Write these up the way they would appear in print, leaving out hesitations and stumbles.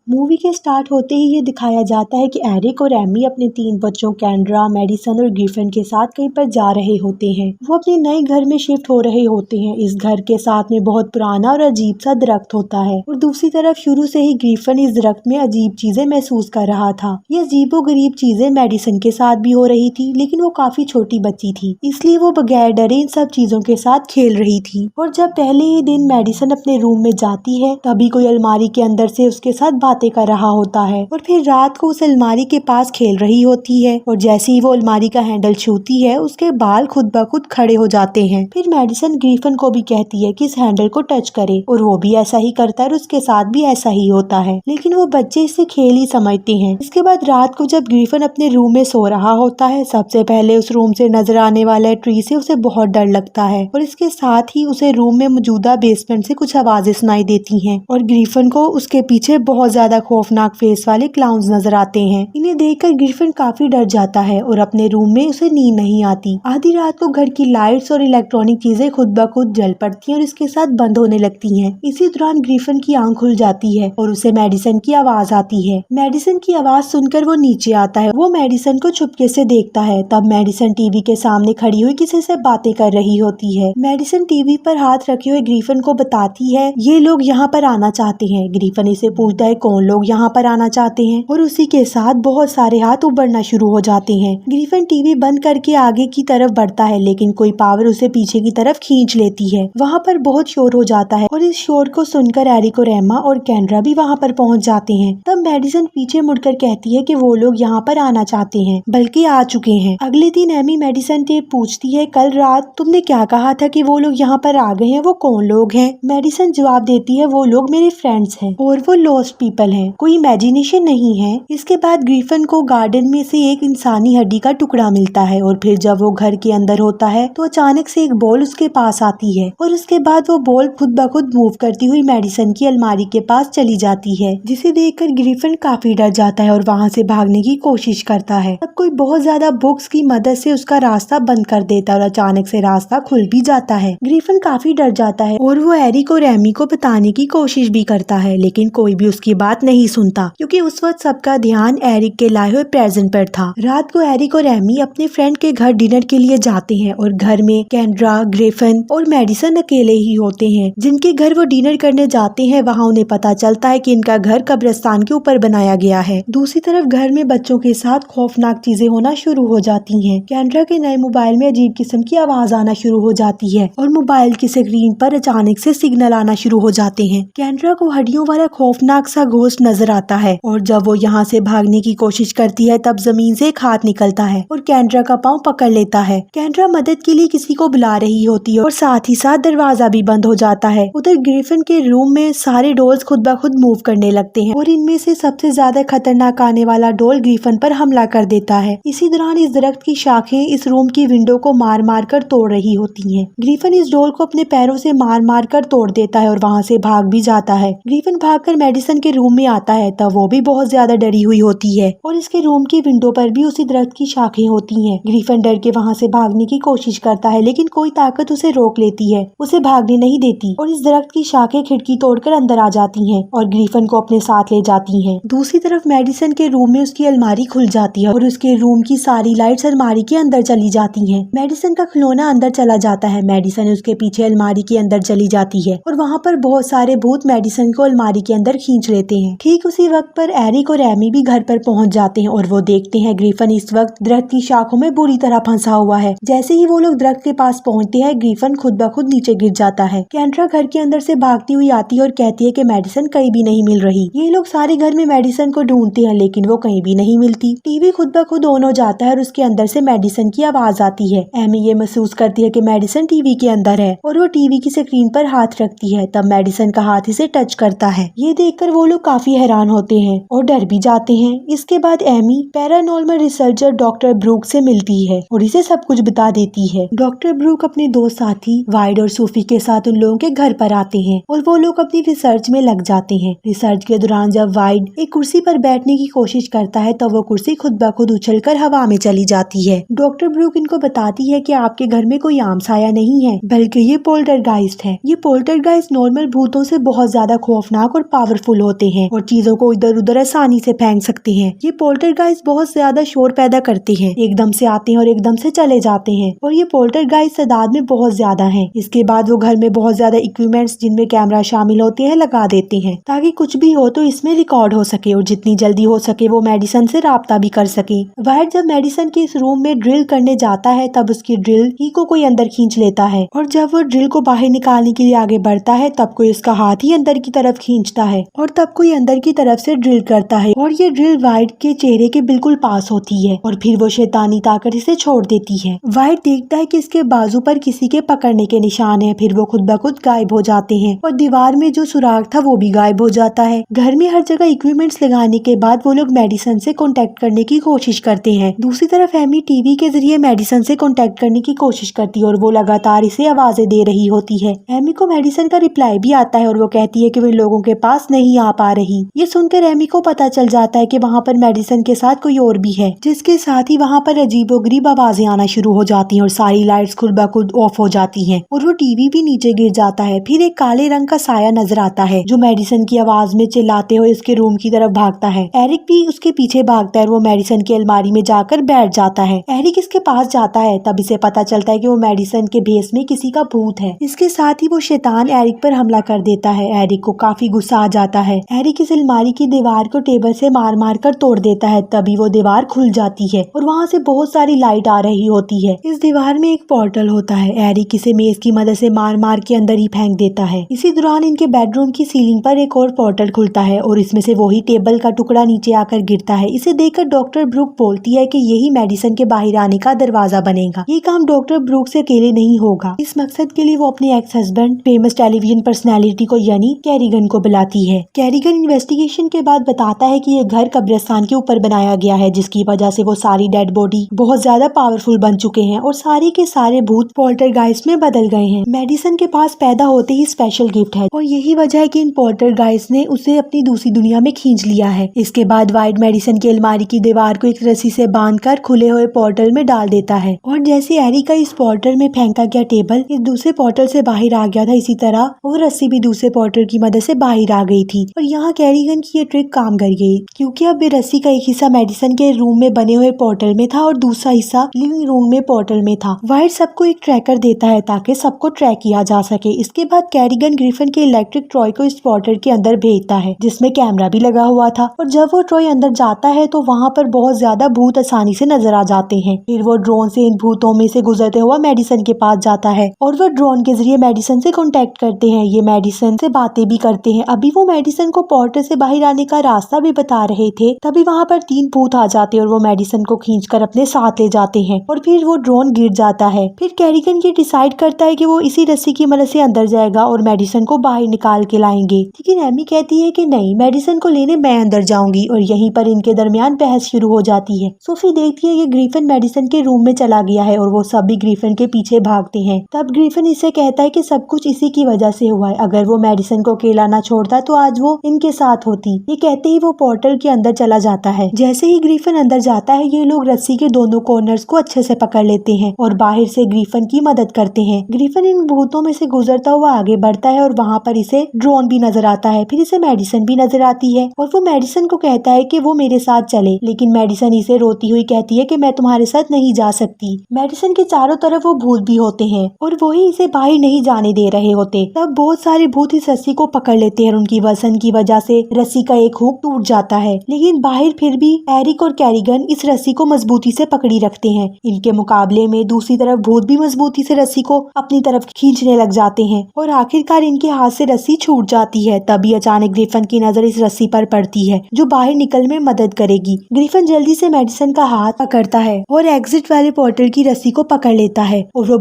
Movie के start होते ही ये दिखाया जाता है कि एरिक और एमी अपने 3 बच्चों कैंड्रा, मेडिसन और ग्रिफिन के साथ कहीं पर जा रहे होते हैं। वो अपने नए घर में शिफ्ट हो रहे होते हैं। इस घर के साथ में बहुत पुराना और अजीब सा दरख्त होता है और दूसरी तरफ शुरू से ही ग्रिफिन इस दरख्त में अजीब चीजें महसूस कर रहा था। ये अजीबोगरीब चीजें मेडिसन के साथ भी हो रही थी, लेकिन वो काफी छोटी बच्ची थी, इसलिए वो बगैर डरे इन सब चीजों के साथ खेल रही थी। और जब पहले ही दिन मेडिसन अपने रूम में जाती है, तभी कोई अलमारी के अंदर से उसके साथ बातें कर रहा होता है और फिर रात को उस अलमारी के पास खेल रही होती है और जैसे ही वो अलमारी का हैंडल छूती है, उसके बाल खुद ब खुद खड़े हो जाते हैं। फिर मेडिसन ग्रिफिन को भी कहती है कि इस हैंडल को टच करे और वो भी ऐसा ही करता है और उसके साथ भी ऐसा ही होता है, लेकिन वो बच्चे इसे खेल ही समझते हैं। इसके बाद रात को जब ग्रिफिन अपने रूम में सो रहा होता है, सबसे पहले उस रूम से नजर आने वाले ट्री से उसे बहुत डर लगता है और इसके साथ ही उसे रूम में मौजूदा बेसमेंट से कुछ आवाजें सुनाई देती हैं और ग्रिफिन को उसके पीछे बहुत ज्यादा खौफनाक फेस वाले क्लाउन्स नजर आते हैं। इन्हें देखकर ग्रिफिन काफी डर जाता है और अपने रूम में उसे नींद नहीं आती। आधी रात को घर की लाइट्स और इलेक्ट्रॉनिक चीजें खुद ब खुद जल पड़ती हैं और इसके साथ बंद होने लगती हैं। इसी दौरान ग्रिफिन की आंख खुल जाती है और उसे मेडिसन की आवाज आती है। मेडिसन की आवाज सुनकर वो नीचे आता है। वो मेडिसन को चुपके से देखता है। तब मेडिसन टीवी के सामने खड़ी हुई किसी से बातें कर रही होती है। मेडिसन टीवी पर हाथ रखे हुए ग्रिफिन को बताती है ये लोग यहाँ पर आना चाहते हैं। ग्रिफिन इसे पूछता है कौन लोग यहाँ पर आना चाहते हैं और उसी के साथ बहुत सारे हाथ उबड़ना शुरू हो जाते हैं। ग्रिफिन टीवी बंद करके आगे की तरफ बढ़ता है, लेकिन कोई पावर उसे पीछे की तरफ खींच लेती है। वहाँ पर बहुत शोर हो जाता है और इस शोर को सुनकर एरिक और एम्मा और कैंड्रा भी वहाँ पर पहुँच जाते हैं। तब मेडिसन पीछे मुड़कर कहती है कि वो लोग यहाँ पर आना चाहते हैं, बल्कि आ चुके हैं। अगले दिन एमी मेडिसन से पूछती है कल रात तुमने क्या कहा था कि वो लोग यहाँ पर आ गए हैं, वो कौन लोग हैं? मेडिसन जवाब देती है वो लोग मेरे फ्रेंड्स हैं और वो लॉस्ट पीपल हैं, कोई इमेजिनेशन नहीं है। इसके बाद ग्रिफिन को गार्डन में से एक इंसानी हड्डी का टुकड़ा मिलता है और फिर जब वो घर के अंदर होता है तो अचानक से एक बॉल उसके पास आती है और उसके बाद वो बॉल खुद ब खुद मूव करती हुई मेडिसन की अलमारी के पास चली जाती है, जिसे देखकर ग्रिफिन काफी डर जाता है और वहाँ से भागने की कोशिश करता है। तब कोई बहुत ज्यादा बुक्स की मदद से उसका रास्ता बंद कर देता है और अचानक से रास्ता खुल भी जाता है। ग्रिफिन काफी डर जाता है और वो एरिक और एमी को बताने की कोशिश भी करता है, लेकिन कोई भी उसकी बात नहीं सुनता क्योंकि उस वक्त सबका ध्यान एरिक के लाए हुए प्रेजेंट पर था। रात को एरिक और एमी अपने फ्रेंड के घर डिनर के लिए जाते हैं और घर में कैंड्रा, ग्रिफिन और मेडिसन अकेले ही होते हैं। जिनके घर वो डिनर करने जाते हैं वहाँ उन्हें पता चलता है कि इनका घर कब्रिस्तान के ऊपर बनाया गया है। दूसरी तरफ घर में बच्चों के साथ खौफनाक चीजें होना शुरू हो जाती हैं। कैंड्रा के नए मोबाइल में अजीब किस्म की आवाज आना शुरू हो जाती है और मोबाइल की स्क्रीन पर अचानक से सिग्नल आना शुरू हो जाते हैं। कैंड्रा को हड्डियों वाला खौफनाक सा घोस्ट नजर आता है और जब वो यहाँ से भागने की कोशिश करती है तब जमीन से एक हाथ निकलता है और कैंड्रा का पाँव पकड़ लेता है। कैंड्रा मदद के लिए किसी को बुला रही होती है और साथ ही साथ दरवाजा भी बंद हो जाता है। उधर ग्रिफिन के रूम में सारे डॉल्स खुद ब खुद मूव करने लगते हैं और इनमें से सबसे ज्यादा खतरनाक आने वाला डॉल ग्रिफिन पर हमला कर देता है। इसी दौरान इस दरख्त की शाखें इस रूम की विंडो को मार मार कर तोड़ रही होती हैं। ग्रिफिन इस डॉल को अपने पैरों से मार मार कर तोड़ देता है और वहाँ से भाग भी जाता है। ग्रिफिन भागकर मेडिसन के रूम में आता है, तब वो भी बहुत ज्यादा डरी हुई होती है और इसके रूम की विंडो पर भी उसी दरख्त की शाखें होती हैं। ग्रिफिन डर के वहाँ से भागने की कोशिश करता है, लेकिन कोई ताकत उसे रोक लेती है, उसे भागने नहीं देती और इस दरख्त की शाखें खिड़की तोड़कर अंदर आ जाती हैं और ग्रिफिन को अपने साथ ले जाती हैं। दूसरी तरफ मेडिसन के रूम में उसकी अलमारी खुल जाती है और उसके रूम की सारी लाइट्स अलमारी के अंदर चली जाती हैं। मेडिसन का खिलौना अंदर चला जाता है। मेडिसन उसके पीछे अलमारी के अंदर चली जाती है और वहाँ पर बहुत सारे भूत मेडिसन को अलमारी के अंदर खींच लेते हैं। ठीक उसी वक्त पर एरिक और एमी भी घर पर पहुँच जाते हैं और वो देखते हैं ग्रिफिन इस वक्त दरख्त की शाखों में बुरी तरह फंसा हुआ है। जैसे ही वो लोग दरख्त के पास पहुँचते हैं, ग्रिफिन खुद ब खुद नीचे गिर जाता है। कैंड्रा घर के अंदर से भागती हुई आती है और कहती है कि मेडिसन कहीं भी नहीं मिल रही। ये लोग सारे घर में मेडिसन को ढूंढते हैं, लेकिन वो कहीं भी नहीं मिलती। टीवी खुद ब खुद ऑन हो जाता है और उसके अंदर से मेडिसन की आवाज आती है। एमी ये महसूस करती है कि मेडिसन टीवी के अंदर है और वो टीवी की स्क्रीन पर हाथ रखती है। तब मेडिसन का हाथ इसे टच करता है। ये देखकर वो लोग काफी हैरान होते हैं और डर भी जाते हैं। इसके बाद Amy paranormal researcher doctor Brooke से मिलती है और इसे सब कुछ बता देती है। डॉक्टर ब्रूक अपने दो साथी वाइड और सूफी के साथ उन लोगों के घर पर आते हैं और वो लोग अपनी रिसर्च में लग जाते हैं। रिसर्च के दौरान जब वाइड एक कुर्सी पर बैठने की कोशिश करता है तो वो कुर्सी खुद ब खुद उछलकर हवा में चली जाती है। डॉक्टर ब्रूक इनको बताती है कि आपके घर में कोई आम साया नहीं है, बल्कि ये पोल्टरगाइस्ट है। ये पोल्टरगाइस्ट नॉर्मल भूतों से बहुत ज्यादा खौफनाक और पावरफुल होते हैं और चीजों को इधर उधर आसानी से फेंक सकते हैं। ये पोल्टरगाइस्ट बहुत ज्यादा शोर पैदा करते हैं, एकदम से आते हैं और एकदम से चले जाते हैं और ये पोल्टरगाइस्ट तादाद में बहुत ज्यादा हैं। इसके बाद वो घर में बहुत ज्यादा इक्विपमेंट्स जिनमें कैमरा शामिल होते हैं लगा देते हैं ताकि कुछ भी हो तो इसमें रिकॉर्ड हो सके और जितनी जल्दी हो सके वो मेडिसन से राब्ता भी कर सके। वाइट जब मेडिसन के इस रूम में ड्रिल करने जाता है तब उसकी ड्रिल ही को कोई अंदर खींच लेता है और जब वो ड्रिल को बाहर निकालने के लिए आगे बढ़ता है तब कोई उसका हाथ ही अंदर की तरफ खींचता है और तब कोई अंदर की तरफ से ड्रिल करता है और ये ड्रिल वाइट के चेहरे के बिल्कुल पास होती है और फिर वो शैतानी ताकत इसे छोड़ देती है। वाइट देखता है कि इसके बाजू पर किसी के पकड़ने के निशान है, फिर वो खुद ब खुद गायब हो जाते हैं और दीवार में जो सुराग था वो भी गायब हो जाता है। घर में हर जगह इक्विपमेंट्स लगाने के बाद वो लोग मेडिसन से कांटेक्ट करने की कोशिश करते हैं। दूसरी तरफ एमी टीवी के जरिए मेडिसन से कांटेक्ट करने की कोशिश करती है और वो लगातार इसे आवाजें दे रही होती है। एमी को मेडिसन का रिप्लाई भी आता है और वो कहती है कि वे लोगों के पास नहीं आ पा रही। ये सुनकर एमी को पता चल जाता है कि वहाँ पर मेडिसन के साथ कोई और भी है, जिसके साथ ही वहाँ पर अजीबोगरीब आवाजें आना शुरू हो जाती हैं और सारी लाइट्स खुद ब खुद ऑफ हो जाती हैं और वो टीवी भी नीचे गिर जाता है। फिर एक काले रंग का साया नजर आता है जो मेडिसन की आवाज में चिल्लाते हुए उसके रूम की तरफ भागता है। एरिक भी उसके पीछे भागता है और वो मेडिसन की अलमारी में जाकर बैठ जाता है। एरिक इसके पास जाता है तब इसे पता चलता है कि वो मेडिसन के भेस में किसी का भूत है। इसके साथ ही वो शैतान एरिक पर हमला कर देता है। एरिक को काफी गुस्सा आ जाता है। एरिक इस अलमारी की दीवार को टेबल से मार मार कर तोड़ देता है। तभी वो दीवार खुल जाती है और वहाँ से बहुत सारी लाइट आ रही होती है। इस दीवार में एक पोर्टल होता है। एरिक इसे मेज की मदद से मार मार के अंदर ही फेंक देता है। इसी दौरान इनके बेडरूम की सीलिंग पर एक और पोर्टल खुलता है और इसमें से वही टेबल का टुकड़ा नीचे आकर गिरता है। इसे देखकर डॉक्टर ब्रूक बोलती है कि यही मेडिसन के बाहर आने का दरवाजा बनेगा। ये काम डॉक्टर ब्रूक से अकेले नहीं होगा। इस मकसद के लिए वो अपने ex husband famous television personality को यानी कैरिगन को बुलाती है। कैरिगन इन्वेस्टिगेशन के बाद बताता है कि ये घर कब्रिस्तान के ऊपर बनाया गया है, जिसकी वजह से वो सारी डेड बॉडी बहुत ज्यादा पावरफुल बन चुके हैं और सारे के सारे भूत पोल्टरगाइस्ट में बदल गए हैं। मेडिसन के पास पैदा होते ही स्पेशल गिफ्ट है और यही वजह है कि इन पोल्टरगाइस्ट ने उसे अपनी दूसरी दुनिया में खींच लिया है। इसके बाद वाइट मेडिसन की अलमारी की दीवार को एक रस्सी से बांधकर खुले हुए पोर्टल में डाल देता है और जैसे एरिक का इस पोर्टल में फेंका गया टेबल इस दूसरे पोर्टल से बाहर आ गया था, इसी तरह वो रस्सी भी दूसरे पोर्टल की मदद से बाहर आ गई थी। और यहाँ कैरिगन की ये ट्रिक काम कर गई क्योंकि अब ये रस्सी का एक हिस्सा मेडिसन के रूम में बने हुए पोर्टल में था और दूसरा हिस्सा लिविंग रूम में पोर्टल में था। वाइट सबको एक ट्रैकर देता है ताकि सबको ट्रैक किया जा सके। इसके बाद कैरिगन ग्रिफिन के इलेक्ट्रिक ट्रॉय को इस पोर्टल के अंदर भेजता है जिसमें कैमरा भी लगा हुआ था और जब वो ट्रॉय अंदर जाता है तो वहाँ पर बहुत ज्यादा भूत आसानी से नजर आ जाते हैं। फिर वो ड्रोन से इन भूतों में से गुजरते हुआ मेडिसन के पास जाता है और वो ड्रोन के जरिए मेडिसन से कांटेक्ट करते हैं। ये मेडिसन से बातें भी करते हैं। अभी वो मेडिसन को पोर्टल से बाहर आने का रास्ता भी बता रहे थे, तभी वहाँ पर 3 भूत आ जाते हैं और वो मेडिसन को खींचकर अपने साथ ले जाते हैं और फिर वो ड्रोन गिर जाता है। फिर कैरिगन ये डिसाइड करता है कि वो इसी रस्सी की मदद से अंदर जाएगा और मेडिसन को बाहर निकाल के लाएंगे, लेकिन एमी कहती है कि नहीं, मेडिसन को लेने मैं अंदर जाऊंगी और यहीं पर इनके दरमियान बहस शुरू हो जाती है। सोफी देखती है कि ग्रिफिन मेडिसन के रूम में चला गया है और वो सभी ग्रिफिन के पीछे भागते हैं। तब ग्रिफिन इसे कहता है कि सब कुछ इसी की वजह से हुआ है, अगर वो मेडिसन को अकेला ना छोड़ता तो आज वो इनके साथ होती। ये कहते ही वो पोर्टल के अंदर चला जाता है। जैसे ही ग्रिफिन अंदर जाता है ये लोग रस्सी के दोनों कॉर्नर्स को अच्छे से पकड़ लेते हैं और बाहर से ग्रिफिन की मदद करते हैं। ग्रिफिन इन भूतों में से गुजरता हुआ आगे बढ़ता है और वहाँ पर इसे ड्रोन भी नजर आता है। फिर इसे मेडिसन भी नजर आती है और वो मेडिसन को कहता है कि वो मेरे साथ चले, लेकिन मेडिसन इसे रोती हुई कहती है कि मैं तुम्हारे साथ नहीं जा सकती। मेडिसन के चारों तरफ वो भूत भी होते हैं और वही इसे बाहर नहीं जाने दे रहे होते। तब बहुत सारे भूत इस रस्सी को पकड़ लेते हैं और उनकी वजन की वजह से रस्सी का एक हुक टूट जाता है, लेकिन बाहर फिर भी एरिक और कैरिगन इस रस्सी को मजबूती से पकड़ी रखते हैं। इनके मुकाबले में दूसरी तरफ भूत भी मजबूती से रस्सी को अपनी तरफ खींचने लग जाते हैं और आखिरकार इनके हाथ से रस्सी छूट जाती है। तभी अचानक ग्रिफिन की नजर इस रस्सी पर पड़ती है जो बाहर निकलने में मदद करेगी। ग्रिफिन जल्दी से मेडिसन का हाथ पकड़ता है और एग्जिट वाले पोर्टल की रस्सी को पकड़ लेता है और वो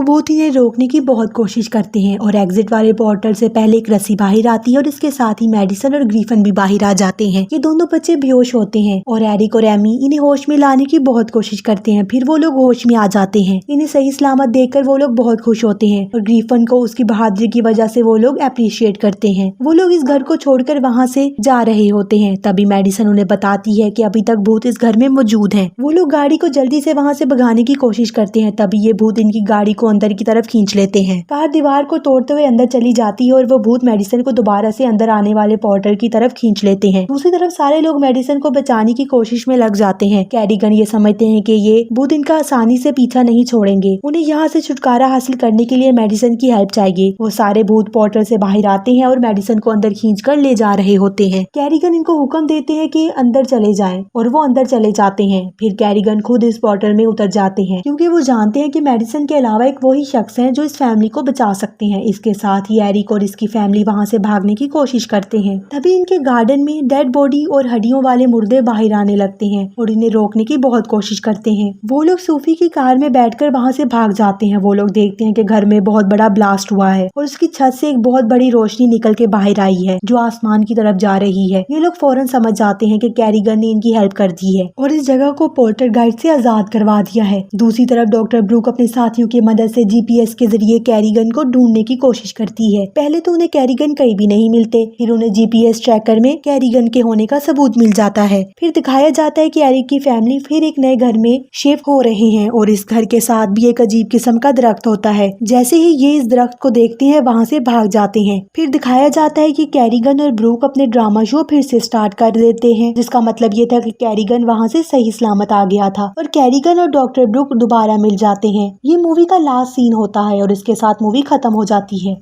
भूत इन्हें रोकने की बहुत कोशिश करते हैं और एग्जिट वाले पोर्टल से पहले एक रस्सी बाहर आती है और इसके साथ ही मेडिसन और ग्रिफिन भी बाहर आ जाते हैं। ये दोनों बच्चे बेहोश होते हैं और एरिक और एमी इन्हें होश में लाने की बहुत कोशिश करते हैं। फिर वो लोग होश में आ जाते हैं। इन्हें सही सलामत देखकर वो लोग बहुत खुश होते हैं और ग्रिफिन को उसकी बहादुरी की वजह से वो लोग अप्रिशिएट करते हैं। वो लोग इस घर को छोड़कर वहाँ से जा रहे होते हैं। तभी मेडिसन उन्हें बताती है कि अभी तक भूत इस घर में मौजूद हैं। वो लोग गाड़ी को जल्दी से वहाँ से भगाने की कोशिश करते हैं। तभी ये भूत इनकी गाड़ी को अंदर की तरफ खींच लेते हैं। कार दीवार को तोड़ते हुए अंदर चली जाती है और वो भूत मेडिसन को दोबारा से अंदर आने वाले पोर्टर की तरफ खींच लेते हैं। दूसरी तरफ सारे लोग मेडिसन को बचाने की कोशिश में लग जाते हैं। कैरिगन ये समझते हैं कि ये भूत इनका आसानी से पीछा नहीं छोड़ेंगे। उन्हें यहाँ से छुटकारा हासिल करने के लिए मेडिसन की हेल्प चाहिए। वो सारे भूत पोर्टल से बाहर आते हैं और मेडिसन को अंदर खींचकर ले जा रहे होते हैं। कैरिगन इनको हुक्म देते हैं कि अंदर चले जाएं और वो अंदर चले जाते हैं। फिर कैरिगन खुद इस पोर्टल में उतर जाते हैं क्योंकि वो जानते हैं कि मेडिसन के अलावा एक वही शख्स है जो इस फैमिली को बचा सकते हैं। इसके साथ ही एरिक और इसकी फैमिली वहाँ से भागने की कोशिश करते हैं। तभी इनके गार्डन में डेड बॉडी और हड्डियों वाले मुर्दे बाहर आने लगते हैं और इन्हें रोकने की बहुत कोशिश करते हैं। वो लोग सूफी की कार में बैठकर वहाँ से भाग जाते हैं। वो लोग देखते हैं कि घर में बहुत बड़ा ब्लास्ट हुआ है और उसकी छत से एक बहुत बड़ी रोशनी निकल के बाहर आई है जो आसमान की तरफ जा रही है। ये लोग फौरन समझ जाते हैं कि कैरिगन ने इनकी हेल्प कर दी है और इस जगह को पोर्टर गाइड से आजाद करवा दिया है। दूसरी तरफ डॉक्टर ब्रूक अपने साथियों की मदद से जीपीएस के जरिए कैरिगन को ढूंढने की कोशिश करती है। पहले तो उन्हें कैरिगन कहीं भी नहीं मिलते, फिर उन्हें जीपीएस ट्रैकर में कैरिगन के होने का सबूत मिल जाता है। फिर दिखाया जाता है कि एरिक की फैमिली फिर एक नए घर में शिफ्ट हो रहे हैं और इस घर के साथ भी एक अजीब किस्म का दरख्त होता है। जैसे ही ये इस दरख्त को देखते हैं वहाँ से भाग जाते हैं। फिर दिखाया जाता है कि कैरिगन और ब्रूक अपने ड्रामा शो फिर से स्टार्ट कर देते हैं, जिसका मतलब ये था कि कैरिगन वहाँ से सही सलामत आ गया था और कैरिगन और डॉक्टर ब्रूक दोबारा मिल जाते हैं। ये मूवी का लास्ट सीन होता है और इसके साथ मूवी खत्म हो जाती है।